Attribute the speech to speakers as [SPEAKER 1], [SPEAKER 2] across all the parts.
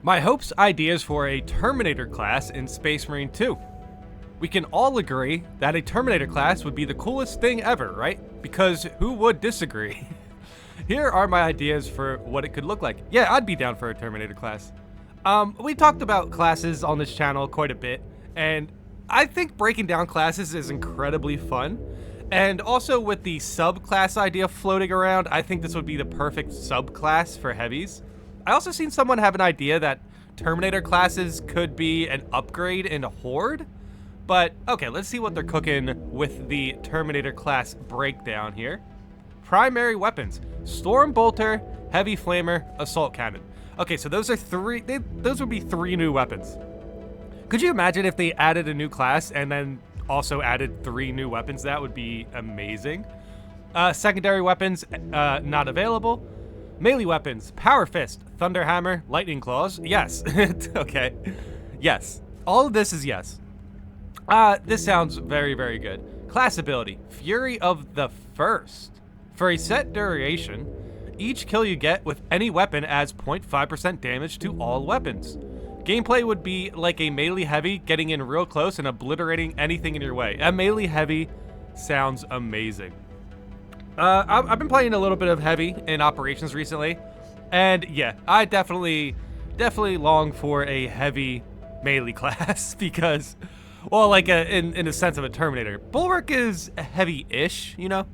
[SPEAKER 1] My hopes, ideas for a Terminator class in Space Marine 2. We can all agree that a Terminator class would be the coolest thing ever, right? Because who would disagree? Here are my ideas for what it could look like. Yeah, I'd be down for a Terminator class. We talked about classes on this channel quite a bit, and I think breaking down classes is incredibly fun. And also with the subclass idea floating around, I think this would be the perfect subclass for heavies. I also seen someone have an idea that Terminator classes could be an upgrade in Horde. But, okay, let's see what they're cooking with the Terminator class breakdown here. Primary weapons: Storm Bolter, Heavy Flamer, Assault Cannon. Okay, so those are those would be 3 new weapons. Could you imagine if they added a new class and then also added 3 new weapons? That would be amazing. Secondary weapons, not available. Melee weapons: Power Fist, Thunder Hammer, Lightning Claws. Yes. Okay. Yes. All of this is yes. This sounds very, very good. Class ability: Fury of the First. For a set duration, each kill you get with any weapon adds 0.5% damage to all weapons. Gameplay would be like a melee heavy getting in real close and obliterating anything in your way. A melee heavy sounds amazing. I've been playing a little bit of heavy in operations recently, and yeah, I definitely long for a heavy melee class because, well, like in a sense of a Terminator. Bulwark is heavy-ish, you know?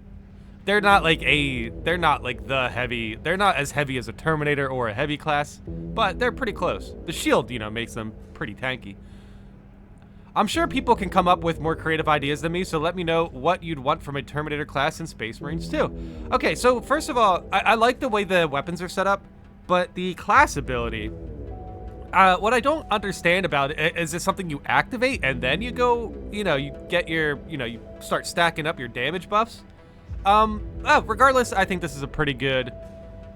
[SPEAKER 1] They're not like the heavy, they're not as heavy as a Terminator or a heavy class, but they're pretty close. The shield, you know, makes them pretty tanky. I'm sure people can come up with more creative ideas than me, so let me know what you'd want from a Terminator class in Space Marines 2. Okay, so first of all, I like the way the weapons are set up, but the class ability, what I don't understand about it is this something you activate and then you go, you know, you get your, you know, you start stacking up your damage buffs. Regardless, I think this is a pretty good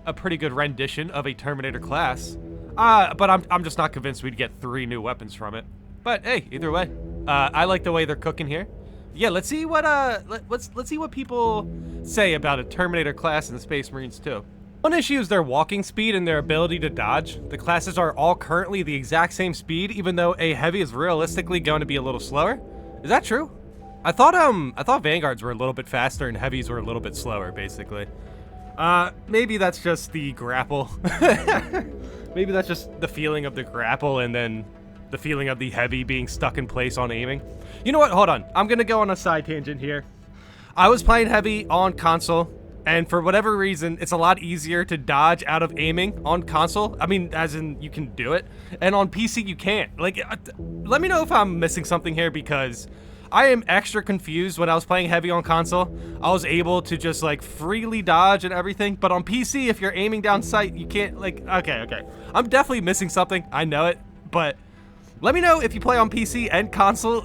[SPEAKER 1] rendition of a Terminator class. But I'm just not convinced we'd get 3 new weapons from it. But hey, either way, I like the way they're cooking here. Yeah, let's see what let's see what people say about a Terminator class in the Space Marines 2. One issue is their walking speed and their ability to dodge. The classes are all currently the exact same speed, even though a heavy is realistically going to be a little slower. Is that true? I thought Vanguards were a little bit faster and heavies were a little bit slower, basically. Maybe that's just the grapple. Maybe that's just the feeling of the grapple and then the feeling of the heavy being stuck in place on aiming. You know what? Hold on. I'm gonna go on a side tangent here. I was playing heavy on console, and for whatever reason, it's a lot easier to dodge out of aiming on console. I mean, as in, you can do it. And on PC, you can't. Like, let me know if I'm missing something here, because I am extra confused when I was playing heavy on console. I was able to just like freely dodge and everything, but on PC, if you're aiming down sight, you can't, like, okay. I'm definitely missing something, I know it, but let me know if you play on PC and console,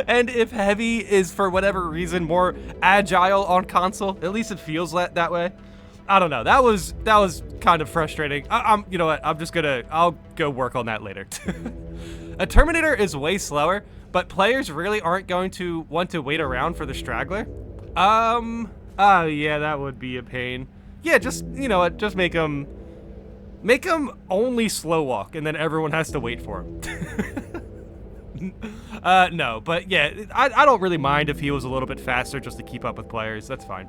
[SPEAKER 1] and if heavy is, for whatever reason, more agile on console. At least it feels that way. I don't know, that was kind of frustrating. You know what, I'll go work on that later. A Terminator is way slower, but players really aren't going to want to wait around for the straggler. Oh yeah, that would be a pain. Yeah, just, you know what, just make them only slow walk, and then everyone has to wait for him. No, but yeah, I don't really mind if he was a little bit faster just to keep up with players. That's fine.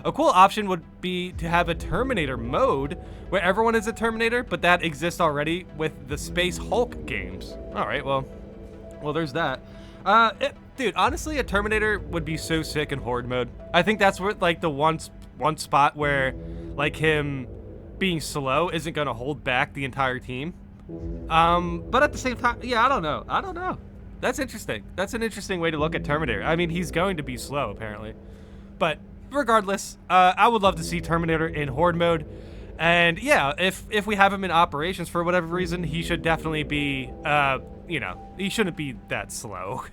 [SPEAKER 1] A cool option would be to have a Terminator mode where everyone is a Terminator, but that exists already with the Space Hulk games. All right, well, there's that. Dude, honestly, a Terminator would be so sick in Horde mode. I think that's where, like, the one spot where, like, him being slow isn't gonna hold back the entire team. But at the same time, yeah, I don't know. That's interesting. That's an interesting way to look at Terminator. I mean, he's going to be slow, apparently. But regardless, I would love to see Terminator in Horde mode. And yeah, if we have him in operations for whatever reason, he should definitely be, you know, he shouldn't be that slow.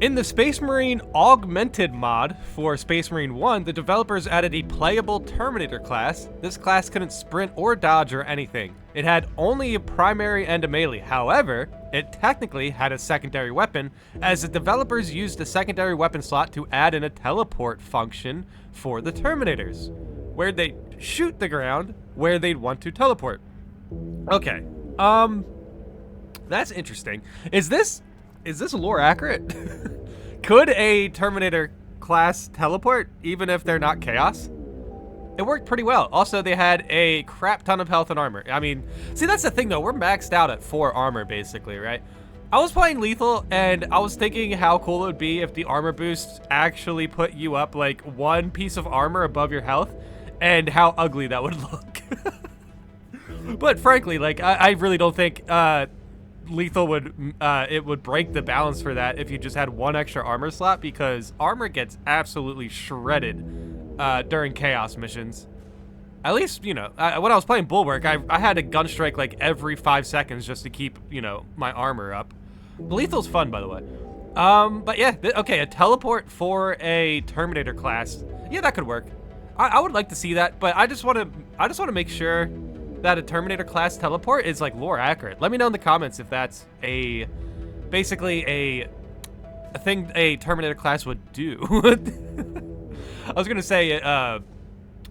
[SPEAKER 1] In the Space Marine Augmented mod for Space Marine 1, the developers added a playable Terminator class. This class couldn't sprint or dodge or anything. It had only a primary and a melee. However, it technically had a secondary weapon, as the developers used the secondary weapon slot to add in a teleport function for the Terminators, where they shoot the ground where they'd want to teleport. Okay. That's interesting. Is this lore accurate? Could a Terminator class teleport even if they're not chaos? It worked pretty well. Also, they had a crap ton of health and armor. I mean, see, that's the thing though. We're maxed out at 4 armor basically, right? I was playing lethal and I was thinking how cool it would be if the armor boosts actually put you up like 1 piece of armor above your health, and how ugly that would look. But frankly, like, I really don't think lethal would it would break the balance for that if you just had 1 extra armor slot, because armor gets absolutely shredded during chaos missions. At least, you know, when I was playing Bulwark, I had a gun strike like every 5 seconds just to keep, you know, my armor up. Lethal's fun, by the way. But yeah, okay, a teleport for a Terminator class. Yeah, that could work. I would like to see that, but I just want to make sure that a Terminator class teleport is like lore accurate. Let me know in the comments if that's basically a thing a Terminator class would do. I was gonna say,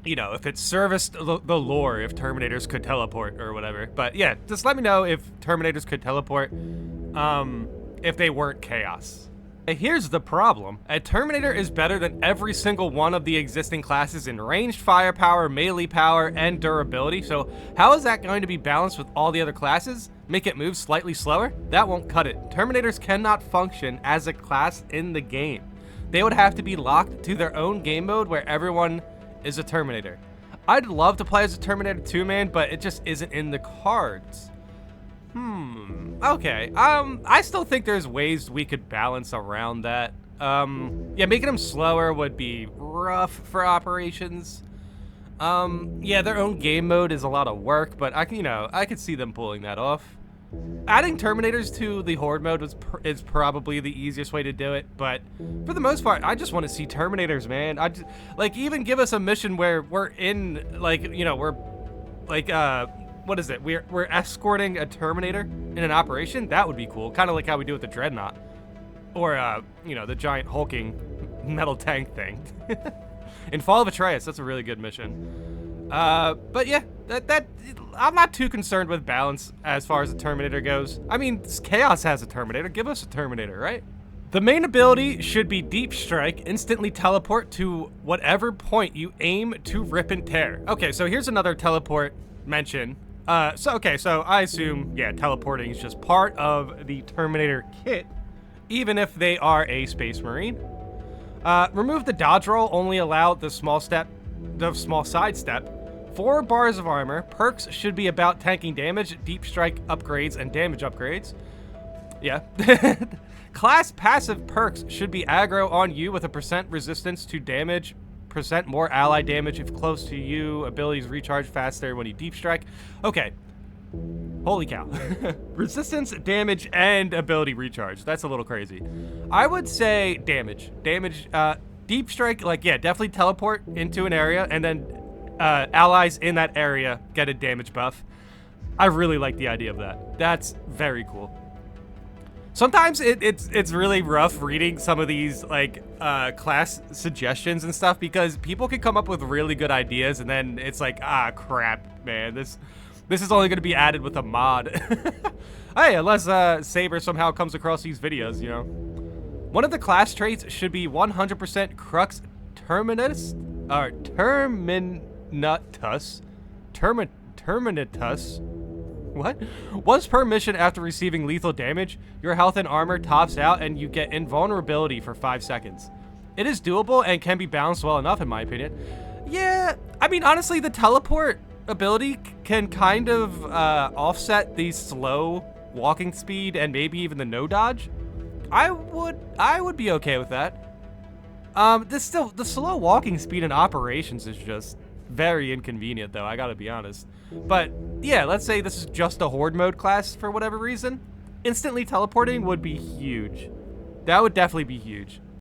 [SPEAKER 1] you know, if it serviced the lore, if Terminators could teleport or whatever. But yeah, just let me know if Terminators could teleport, if they weren't chaos. Here's the problem. A Terminator is better than every single one of the existing classes in ranged firepower, melee power, and durability. So how is that going to be balanced with all the other classes? Make it move slightly slower? That won't cut it. Terminators cannot function as a class in the game. They would have to be locked to their own game mode where everyone is a Terminator. I'd love to play as a Terminator 2 man, but it just isn't in the cards. Okay. I still think there's ways we could balance around that. Yeah, making them slower would be rough for operations. Yeah, their own game mode is a lot of work, but I could see them pulling that off. Adding Terminators to the Horde mode is probably the easiest way to do it, but for the most part, I just want to see Terminators, man. Like, even give us a mission where we're in, like, you know, we're, like, what is it? We're escorting a Terminator in an operation. That would be cool. Kind of like how we do with the Dreadnought. Or, you know, the giant hulking metal tank thing. In Fall of Atreus, that's a really good mission. But yeah, I'm not too concerned with balance as far as the Terminator goes. I mean, Chaos has a Terminator. Give us a Terminator, right? The main ability should be Deep Strike, instantly teleport to whatever point you aim to rip and tear. Okay, so here's another teleport mention. So I assume, yeah, teleporting is just part of the Terminator kit, even if they are a Space Marine. Remove the dodge roll, only allow the small side step. 4 bars of armor. Perks should be about tanking damage, deep strike upgrades, and damage upgrades. Yeah. Class passive perks should be aggro on you with a % resistance to damage, % more ally damage if close to you, abilities recharge faster when you deep strike. Okay. Holy cow. Resistance, damage, and ability recharge. That's a little crazy. I would say damage. Deep strike, like, yeah, definitely teleport into an area, and then allies in that area get a damage buff. I really like the idea of that. That's very cool. Sometimes it's really rough reading some of these, like, class suggestions and stuff, because people can come up with really good ideas, and then it's like, ah, crap, man, this is only going to be added with a mod. Hey, unless Saber somehow comes across these videos, you know. One of the class traits should be 100% Crux Terminatus, or Terminatus. What? Once per mission after receiving lethal damage, your health and armor tops out and you get invulnerability for 5 seconds. It is doable and can be balanced well enough, in my opinion. Yeah, I mean, honestly, the teleport ability can kind of offset the slow walking speed and maybe even the no dodge. I would be okay with that. The slow walking speed in operations is just very inconvenient, though, I gotta be honest. But yeah, let's say this is just a Horde mode class for whatever reason. Instantly teleporting would be huge. That would definitely be huge.